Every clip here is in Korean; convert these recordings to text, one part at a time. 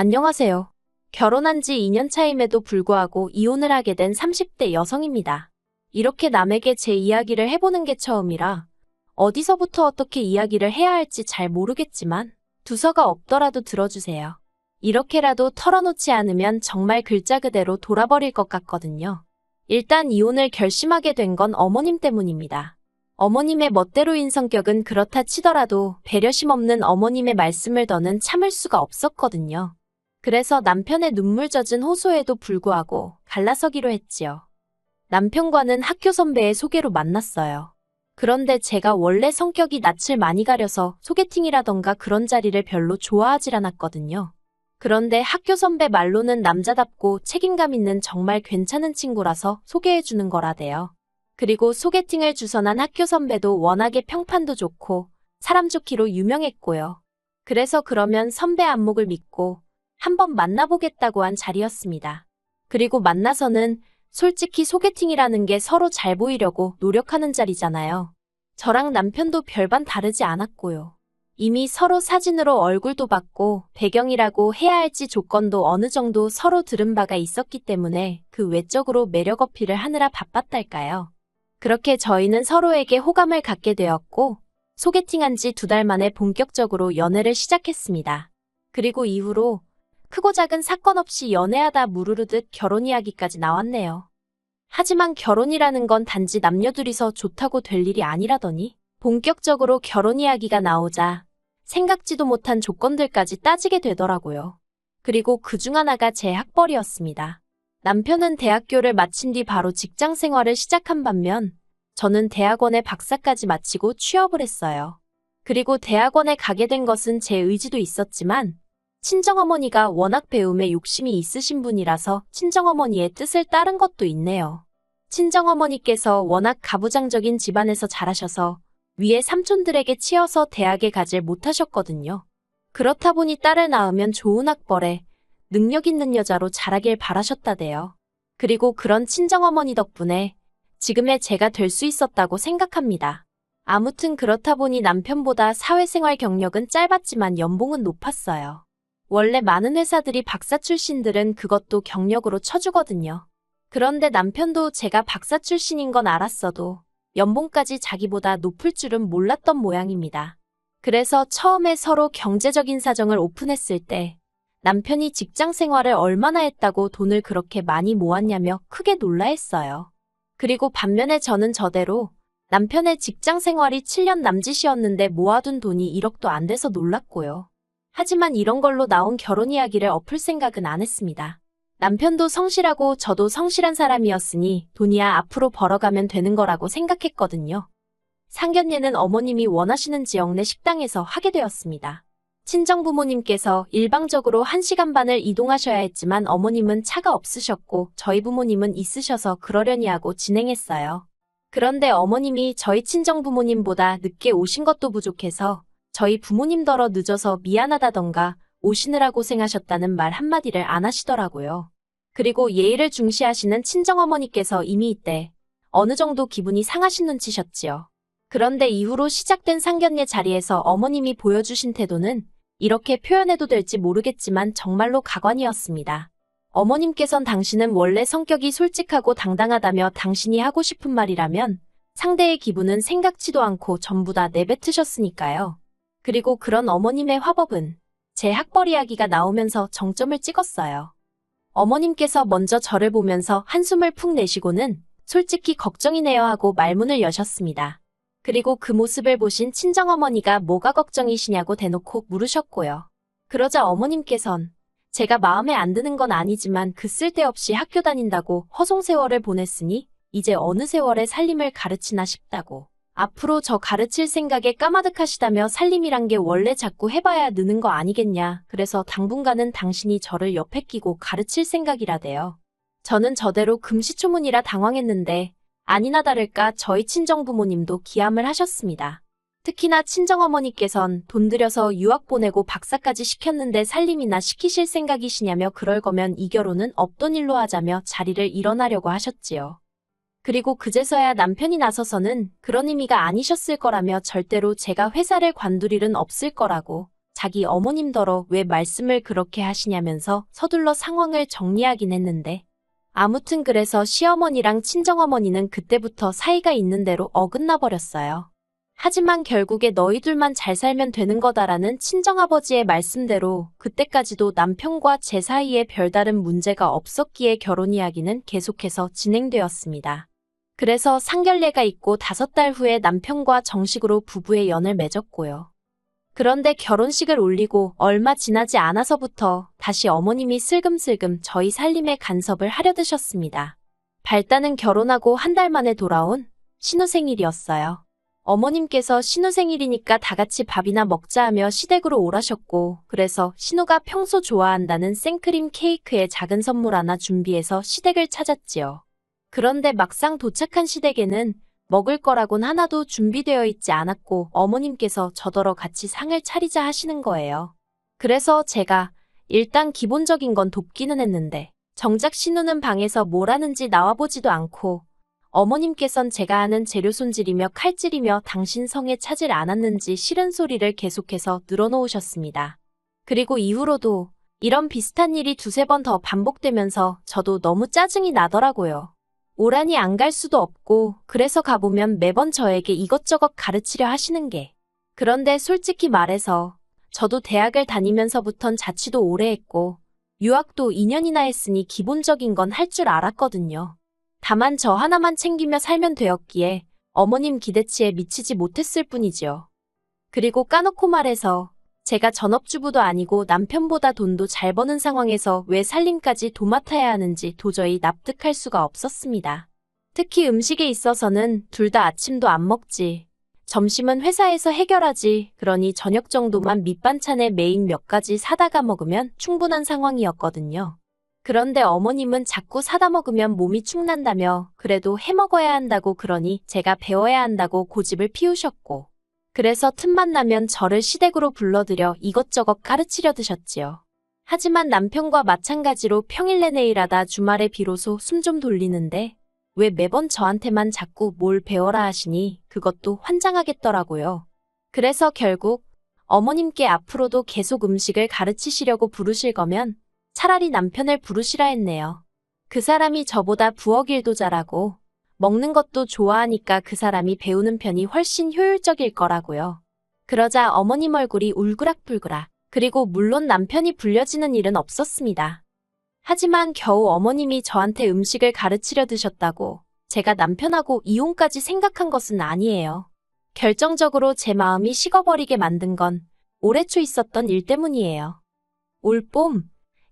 안녕하세요. 결혼한 지 2년 차임에도 불구하고 이혼을 하게 된 30대 여성입니다. 이렇게 남에게 제 이야기를 해보는 게 처음이라 어디서부터 어떻게 이야기를 해야 할지 잘 모르겠지만 두서가 없더라도 들어주세요. 이렇게라도 털어놓지 않으면 정말 글자 그대로 돌아버릴 것 같거든요. 일단 이혼을 결심하게 된 건 어머님 때문입니다. 어머님의 멋대로인 성격은 그렇다 치더라도 배려심 없는 어머님의 말씀을 더는 참을 수가 없었거든요. 그래서 남편의 눈물 젖은 호소에도 불구하고 갈라서기로 했지요. 남편과는 학교 선배의 소개로 만났어요. 그런데 제가 원래 성격이 낯을 많이 가려서 소개팅이라던가 그런 자리를 별로 좋아하질 않았거든요. 그런데 학교 선배 말로는 남자답고 책임감 있는 정말 괜찮은 친구라서 소개해주는 거라대요. 그리고 소개팅을 주선한 학교 선배도 워낙에 평판도 좋고 사람 좋기로 유명했고요. 그래서 그러면 선배 안목을 믿고 한번 만나보겠다고 한 자리였습니다. 그리고 만나서는 솔직히 소개팅이라는 게 서로 잘 보이려고 노력하는 자리잖아요. 저랑 남편도 별반 다르지 않았고요. 이미 서로 사진으로 얼굴도 봤고 배경이라고 해야 할지 조건도 어느 정도 서로 들은 바가 있었기 때문에 그 외적으로 매력 어필을 하느라 바빴달까요. 그렇게 저희는 서로에게 호감을 갖게 되었고 소개팅한 지 2달 만에 본격적으로 연애를 시작했습니다. 그리고 이후로 크고 작은 사건 없이 연애하다 무르르듯 결혼 이야기까지 나왔네요. 하지만 결혼이라는 건 단지 남녀 둘이서 좋다고 될 일이 아니라더니 본격적으로 결혼 이야기가 나오자 생각지도 못한 조건들까지 따지게 되더라고요. 그리고 그중 하나가 제 학벌이었습니다. 남편은 대학교를 마친 뒤 바로 직장 생활을 시작한 반면 저는 대학원에 박사까지 마치고 취업을 했어요. 그리고 대학원에 가게 된 것은 제 의지도 있었지만 친정어머니가 워낙 배움에 욕심이 있으신 분이라서 친정어머니의 뜻을 따른 것도 있네요. 친정어머니께서 워낙 가부장적인 집안에서 자라셔서 위에 삼촌들에게 치여서 대학에 가질 못하셨거든요. 그렇다 보니 딸을 낳으면 좋은 학벌에 능력 있는 여자로 자라길 바라셨다대요. 그리고 그런 친정어머니 덕분에 지금의 제가 될 수 있었다고 생각합니다. 아무튼 그렇다 보니 남편보다 사회생활 경력은 짧았지만 연봉은 높았어요. 원래 많은 회사들이 박사 출신들은 그것도 경력으로 쳐주거든요. 그런데 남편도 제가 박사 출신인 건 알았어도 연봉까지 자기보다 높을 줄은 몰랐던 모양입니다. 그래서 처음에 서로 경제적인 사정을 오픈했을 때 남편이 직장 생활을 얼마나 했다고 돈을 그렇게 많이 모았냐며 크게 놀라했어요. 그리고 반면에 저는 저대로 남편의 직장 생활이 7년 남짓이었는데 모아둔 돈이 1억도 안 돼서 놀랐고요. 하지만 이런 걸로 나온 결혼 이야기를 엎을 생각은 안 했습니다. 남편도 성실하고 저도 성실한 사람이었으니 돈이야 앞으로 벌어가면 되는 거라고 생각했거든요. 상견례는 어머님이 원하시는 지역 내 식당에서 하게 되었습니다. 친정부모님께서 일방적으로 1시간 반을 이동하셔야 했지만 어머님은 차가 없으셨고 저희 부모님은 있으셔서 그러려니 하고 진행했어요. 그런데 어머님이 저희 친정부모님보다 늦게 오신 것도 부족해서 저희 부모님더러 늦어서 미안하다던가 오시느라 고생하셨다는 말 한마디를 안 하시더라고요. 그리고 예의를 중시하시는 친정어머니께서 이미 이때 어느 정도 기분이 상하신 눈치셨지요. 그런데 이후로 시작된 상견례 자리에서 어머님이 보여주신 태도는 이렇게 표현해도 될지 모르겠지만 정말로 가관이었습니다. 어머님께선 당신은 원래 성격이 솔직하고 당당하다며 당신이 하고 싶은 말이라면 상대의 기분은 생각지도 않고 전부 다 내뱉으셨으니까요. 그리고 그런 어머님의 화법은 제 학벌 이야기가 나오면서 정점을 찍었어요. 어머님께서 먼저 저를 보면서 한숨을 푹 내쉬고는 솔직히 걱정이네요 하고 말문을 여셨습니다. 그리고 그 모습을 보신 친정어머니가 뭐가 걱정이시냐고 대놓고 물으셨고요. 그러자 어머님께선 제가 마음에 안 드는 건 아니지만 그 쓸데없이 학교 다닌다고 허송세월을 보냈으니 이제 어느 세월에 살림을 가르치나 싶다고. 앞으로 저 가르칠 생각에 까마득하시다며 살림이란 게 원래 자꾸 해봐야 느는 거 아니겠냐. 그래서 당분간은 당신이 저를 옆에 끼고 가르칠 생각이라대요. 저는 저대로 금시초문이라 당황했는데 아니나 다를까 저희 친정부모님도 기함을 하셨습니다. 특히나 친정어머니께선 돈 들여서 유학 보내고 박사까지 시켰는데 살림이나 시키실 생각이시냐며 그럴 거면 이 결혼은 없던 일로 하자며 자리를 일어나려고 하셨지요. 그리고 그제서야 남편이 나서서는 그런 의미가 아니셨을 거라며 절대로 제가 회사를 관둘 일은 없을 거라고 자기 어머님더러 왜 말씀을 그렇게 하시냐면서 서둘러 상황을 정리하긴 했는데 아무튼 그래서 시어머니랑 친정어머니는 그때부터 사이가 있는 대로 어긋나 버렸어요. 하지만 결국에 너희들만 잘 살면 되는 거다라는 친정아버지의 말씀대로 그때까지도 남편과 제 사이에 별다른 문제가 없었기에 결혼 이야기는 계속해서 진행되었습니다. 그래서 상견례가 있고 5달 후에 남편과 정식으로 부부의 연을 맺었고요. 그런데 결혼식을 올리고 얼마 지나지 않아서부터 다시 어머님이 슬금슬금 저희 살림에 간섭을 하려 드셨습니다. 발단은 결혼하고 1달 만에 돌아온 신우 생일이었어요. 어머님께서 신우 생일이니까 다 같이 밥이나 먹자 하며 시댁으로 오라셨고 그래서 신우가 평소 좋아한다는 생크림 케이크에 작은 선물 하나 준비해서 시댁을 찾았지요. 그런데 막상 도착한 시댁에는 먹을 거라곤 하나도 준비되어 있지 않았고 어머님께서 저더러 같이 상을 차리자 하시는 거예요. 그래서 제가 일단 기본적인 건 돕기는 했는데 정작 신우는 방에서 뭘 하는지 나와보지도 않고 어머님께선 제가 하는 재료 손질이며 칼질이며 당신 성에 차질 않았는지 싫은 소리를 계속해서 늘어놓으셨습니다. 그리고 이후로도 이런 비슷한 일이 2~3번 더 반복되면서 저도 너무 짜증이 나더라고요. 오라니 안 갈 수도 없고 그래서 가보면 매번 저에게 이것저것 가르치려 하시는 게. 그런데 솔직히 말해서 저도 대학을 다니면서부턴 자취도 오래 했고 유학도 2년이나 했으니 기본적인 건 할 줄 알았거든요. 다만 저 하나만 챙기며 살면 되었기에 어머님 기대치에 미치지 못했을 뿐이지요. 그리고 까놓고 말해서 제가 전업주부도 아니고 남편보다 돈도 잘 버는 상황에서 왜 살림까지 도맡아야 하는지 도저히 납득할 수가 없었습니다. 특히 음식에 있어서는 둘 다 아침도 안 먹지. 점심은 회사에서 해결하지. 그러니 저녁 정도만 밑반찬에 메인 몇 가지 사다가 먹으면 충분한 상황이었거든요. 그런데 어머님은 자꾸 사다 먹으면 몸이 축난다며 그래도 해 먹어야 한다고 그러니 제가 배워야 한다고 고집을 피우셨고 그래서 틈만 나면 저를 시댁으로 불러들여 이것저것 가르치려 드셨지요. 하지만 남편과 마찬가지로 평일 내내 일하다 주말에 비로소 숨 좀 돌리는데 왜 매번 저한테만 자꾸 뭘 배워라 하시니 그것도 환장하겠더라고요. 그래서 결국 어머님께 앞으로도 계속 음식을 가르치시려고 부르실 거면 차라리 남편을 부르시라 했네요. 그 사람이 저보다 부엌 일도 잘하고 먹는 것도 좋아하니까 그 사람이 배우는 편이 훨씬 효율적일 거라고요. 그러자 어머님 얼굴이 울그락불그락. 그리고 물론 남편이 불려지는 일은 없었습니다. 하지만 겨우 어머님이 저한테 음식을 가르치려 드셨다고 제가 남편하고 이혼까지 생각한 것은 아니에요. 결정적으로 제 마음이 식어버리게 만든 건 올해 초 있었던 일 때문이에요. 올 봄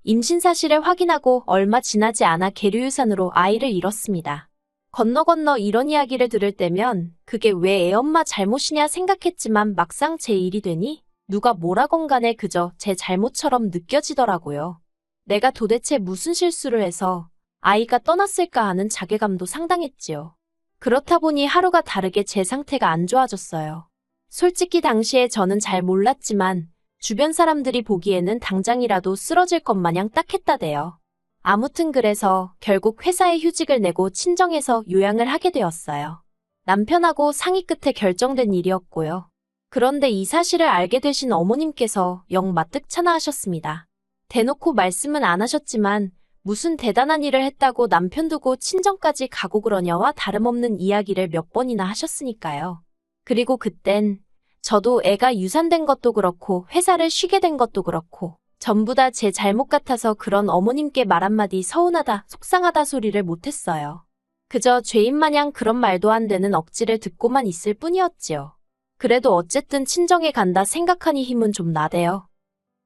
임신 사실을 확인하고 얼마 지나지 않아 계류유산으로 아이를 잃었습니다. 건너 이런 이야기를 들을 때면 그게 왜 애엄마 잘못이냐 생각했지만 막상 제 일이 되니 누가 뭐라건 간에 그저 제 잘못처럼 느껴지더라고요. 내가 도대체 무슨 실수를 해서 아이가 떠났을까 하는 자괴감도 상당했지요. 그렇다 보니 하루가 다르게 제 상태가 안 좋아졌어요. 솔직히 당시에 저는 잘 몰랐지만 주변 사람들이 보기에는 당장이라도 쓰러질 것 마냥 딱했다대요. 아무튼 그래서 결국 회사에 휴직을 내고 친정에서 요양을 하게 되었어요. 남편하고 상의 끝에 결정된 일이었고요. 그런데 이 사실을 알게 되신 어머님께서 영 마뜩찮아 하셨습니다. 대놓고 말씀은 안 하셨지만 무슨 대단한 일을 했다고 남편 두고 친정까지 가고 그러냐와 다름없는 이야기를 몇 번이나 하셨으니까요. 그리고 그땐 저도 애가 유산된 것도 그렇고 회사를 쉬게 된 것도 그렇고 전부 다 제 잘못 같아서 그런 어머님께 말 한마디 서운하다, 속상하다 소리를 못했어요. 그저 죄인마냥 그런 말도 안 되는 억지를 듣고만 있을 뿐이었지요. 그래도 어쨌든 친정에 간다 생각하니 힘은 좀 나대요.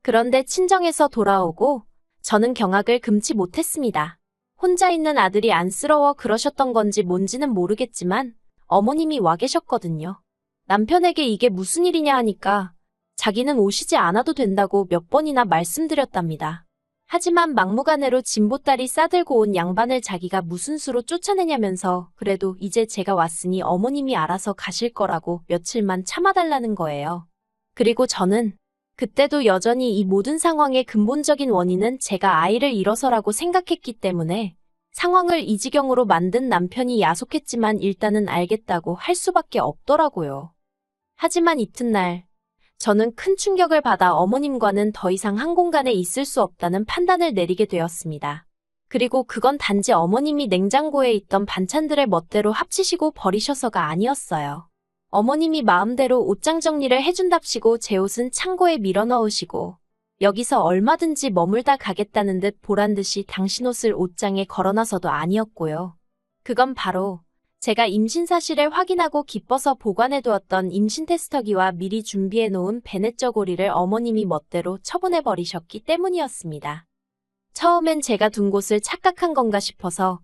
그런데 친정에서 돌아오고 저는 경악을 금치 못했습니다. 혼자 있는 아들이 안쓰러워 그러셨던 건지 뭔지는 모르겠지만 어머님이 와 계셨거든요. 남편에게 이게 무슨 일이냐 하니까 자기는 오시지 않아도 된다고 몇 번이나 말씀드렸답니다. 하지만 막무가내로 진보딸이 싸들고 온 양반을 자기가 무슨 수로 쫓아내냐면서 그래도 이제 제가 왔으니 어머님이 알아서 가실 거라고 며칠만 참아달라는 거예요. 그리고 저는 그때도 여전히 이 모든 상황의 근본적인 원인은 제가 아이를 잃어서라고 생각했기 때문에 상황을 이 지경으로 만든 남편이 야속했지만 일단은 알겠다고 할 수밖에 없더라고요. 하지만 이튿날 저는 큰 충격을 받아 어머님과는 더 이상 한 공간에 있을 수 없다는 판단을 내리게 되었습니다. 그리고 그건 단지 어머님이 냉장고에 있던 반찬들을 멋대로 합치시고 버리셔서가 아니었어요. 어머님이 마음대로 옷장 정리를 해준답시고 제 옷은 창고에 밀어넣으시고 여기서 얼마든지 머물다 가겠다는 듯 보란듯이 당신 옷을 옷장에 걸어놔서도 아니었고요. 그건 바로 제가 임신 사실을 확인하고 기뻐서 보관해두었던 임신 테스터기와 미리 준비해놓은 베넷 저고리를 어머님이 멋대로 처분해버리셨기 때문이었습니다. 처음엔 제가 둔 곳을 착각한 건가 싶어서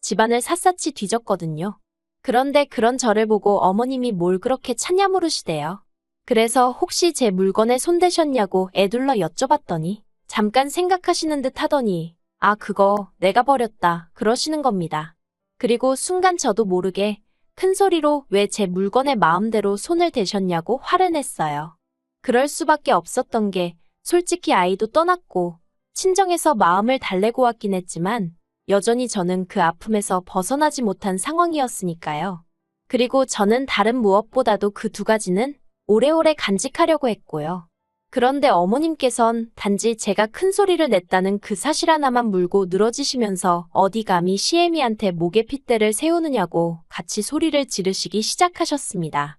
집안을 샅샅이 뒤졌거든요. 그런데 그런 저를 보고 어머님이 뭘 그렇게 찾냐 물으시대요. 그래서 혹시 제 물건에 손대셨냐고 애둘러 여쭤봤더니 잠깐 생각하시는 듯 하더니 아 그거 내가 버렸다 그러시는 겁니다. 그리고 순간 저도 모르게 큰 소리로 왜 제 물건에 마음대로 손을 대셨냐고 화를 냈어요. 그럴 수밖에 없었던 게 솔직히 아이도 떠났고 친정에서 마음을 달래고 왔긴 했지만 여전히 저는 그 아픔에서 벗어나지 못한 상황이었으니까요. 그리고 저는 다른 무엇보다도 그 두 가지는 오래오래 간직하려고 했고요. 그런데 어머님께선 단지 제가 큰 소리를 냈다는 그 사실 하나만 물고 늘어지시면서 어디 감히 시애미한테 목에 핏대를 세우느냐고 같이 소리를 지르시기 시작하셨습니다.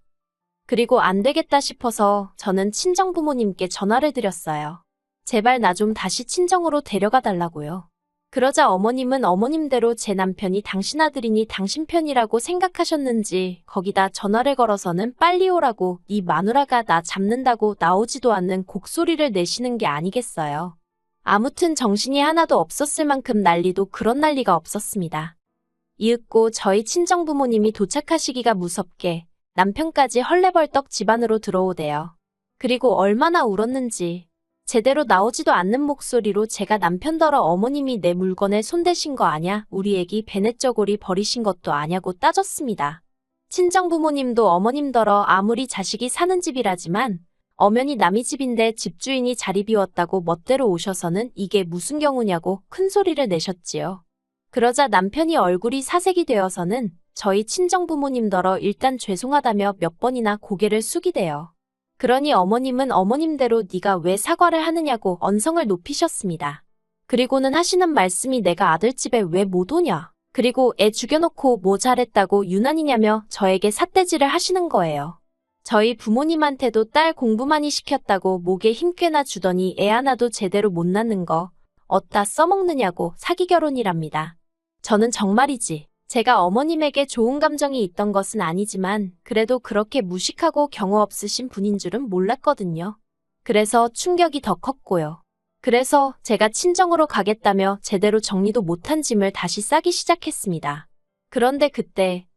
그리고 안 되겠다 싶어서 저는 친정부모님께 전화를 드렸어요. 제발 나 좀 다시 친정으로 데려가 달라고요. 그러자 어머님은 어머님대로 제 남편이 당신 아들이니 당신 편이라고 생각하셨는지 거기다 전화를 걸어서는 빨리 오라고 네 마누라가 나 잡는다고 나오지도 않는 곡소리를 내시는 게 아니겠어요. 아무튼 정신이 하나도 없었을 만큼 난리도 그런 난리가 없었습니다. 이윽고 저희 친정부모님이 도착하시기가 무섭게 남편까지 헐레벌떡 집 안으로 들어오대요. 그리고 얼마나 울었는지 제대로 나오지도 않는 목소리로 제가 남편더러 어머님이 내 물건에 손대신 거 아냐? 우리 애기 베넷 저고리 버리신 것도 아냐고 따졌습니다. 친정부모님도 어머님더러 아무리 자식이 사는 집이라지만 엄연히 남의 집인데 집주인이 자리 비웠다고 멋대로 오셔서는 이게 무슨 경우냐고 큰 소리를 내셨지요. 그러자 남편이 얼굴이 사색이 되어서는 저희 친정부모님더러 일단 죄송하다며 몇 번이나 고개를 숙이대요. 그러니 어머님은 어머님대로 네가 왜 사과를 하느냐고 언성을 높이셨습니다. 그리고는 하시는 말씀이 내가 아들집에 왜 못 오냐. 그리고 애 죽여놓고 뭐 잘했다고 유난이냐며 저에게 삿대질을 하시는 거예요. 저희 부모님한테도 딸 공부 많이 시켰다고 목에 힘 꽤나 주더니 애 하나도 제대로 못 낳는 거 어디다 써먹느냐고 사기 결혼이랍니다. 저는 정말이지. 제가 어머님에게 좋은 감정이 있던 것은 아니지만 그래도 그렇게 무식하고 경우 없으신 분인 줄은 몰랐거든요. 그래서 충격이 더 컸고요. 그래서 제가 친정으로 가겠다며 제대로 정리도 못한 짐을 다시 싸기 시작했습니다. 그런데 그때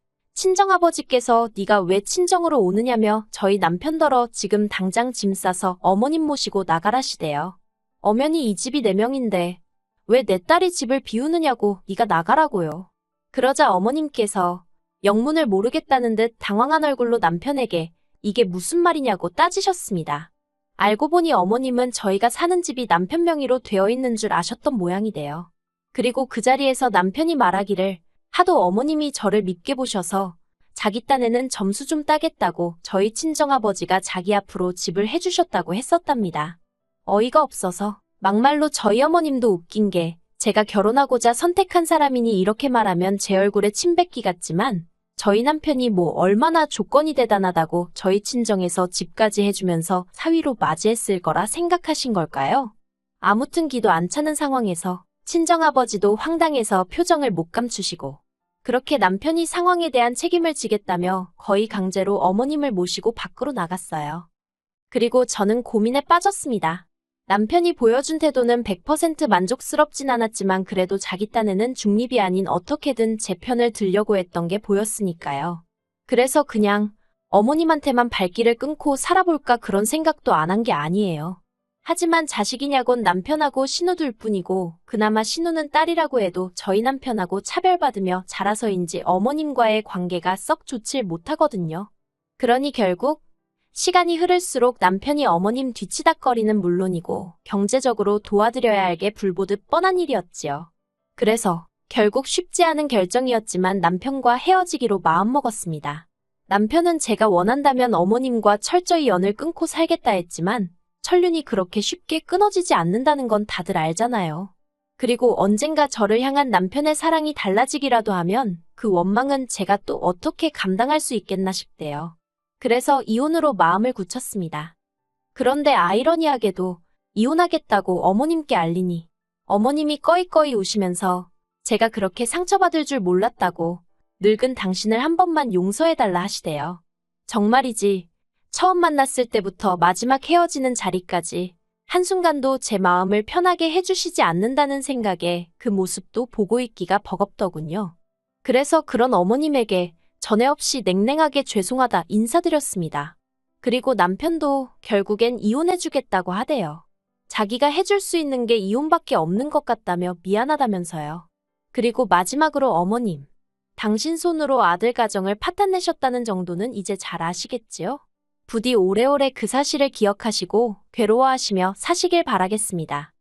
친정아버지께서 네가 왜 친정으로 오느냐며 저희 남편더러 지금 당장 짐 싸서 어머님 모시고 나가라시대요. 엄연히 이 집이 내 명인데 왜 내 딸이 집을 비우느냐고 네가 나가라고요. 그러자 어머님께서 영문을 모르겠다는 듯 당황한 얼굴로 남편에게 이게 무슨 말이냐고 따지셨습니다. 알고 보니 어머님은 저희가 사는 집이 남편 명의로 되어 있는 줄 아셨던 모양이래요. 그리고 그 자리에서 남편이 말하기를 하도 어머님이 저를 밉게 보셔서 자기 딴에는 점수 좀 따겠다고 저희 친정아버지가 자기 앞으로 집을 해주셨다고 했었답니다. 어이가 없어서 막말로 저희 어머님도 웃긴 게 제가 결혼하고자 선택한 사람이니 이렇게 말하면 제 얼굴에 침 뱉기 같지만 저희 남편이 뭐 얼마나 조건이 대단하다고 저희 친정에서 집까지 해주면서 사위로 맞이했을 거라 생각하신 걸까요? 아무튼 기도 안 차는 상황에서 친정아버지도 황당해서 표정을 못 감추시고 그렇게 남편이 상황에 대한 책임을 지겠다며 거의 강제로 어머님을 모시고 밖으로 나갔어요. 그리고 저는 고민에 빠졌습니다. 남편이 보여준 태도는 100% 만족스럽진 않았지만 그래도 자기 딴에는 중립이 아닌 어떻게든 제 편을 들려고 했던 게 보였으니까요. 그래서 그냥 어머님한테만 발길을 끊고 살아볼까 그런 생각도 안 한 게 아니에요. 하지만 자식이냐곤 남편하고 신우둘 뿐이고 그나마 신우는 딸이라고 해도 저희 남편하고 차별받으며 자라서인지 어머님과의 관계가 썩 좋질 못하거든요. 그러니 결국 시간이 흐를수록 남편이 어머님 뒤치다꺼리는 물론이고 경제적으로 도와드려야 할 게 불보듯 뻔한 일이었지요. 그래서 결국 쉽지 않은 결정이었지만 남편과 헤어지기로 마음먹었습니다. 남편은 제가 원한다면 어머님과 철저히 연을 끊고 살겠다 했지만 천륜이 그렇게 쉽게 끊어지지 않는다는 건 다들 알잖아요. 그리고 언젠가 저를 향한 남편의 사랑이 달라지기라도 하면 그 원망은 제가 또 어떻게 감당할 수 있겠나 싶대요. 그래서 이혼으로 마음을 굳혔습니다. 그런데 아이러니하게도 이혼하겠다고 어머님께 알리니 어머님이 꺼이꺼이 우시면서 제가 그렇게 상처받을 줄 몰랐다고 늙은 당신을 한 번만 용서해달라 하시대요. 정말이지 처음 만났을 때부터 마지막 헤어지는 자리까지 한순간도 제 마음을 편하게 해주시지 않는다는 생각에 그 모습도 보고 있기가 버겁더군요. 그래서 그런 어머님에게 전에 없이 냉랭하게 죄송하다 인사드렸습니다. 그리고 남편도 결국엔 이혼해주겠다고 하대요. 자기가 해줄 수 있는 게 이혼밖에 없는 것 같다며 미안하다면서요. 그리고 마지막으로 어머님, 당신 손으로 아들 가정을 파탄내셨다는 정도는 이제 잘 아시겠지요? 부디 오래오래 그 사실을 기억하시고 괴로워하시며 사시길 바라겠습니다.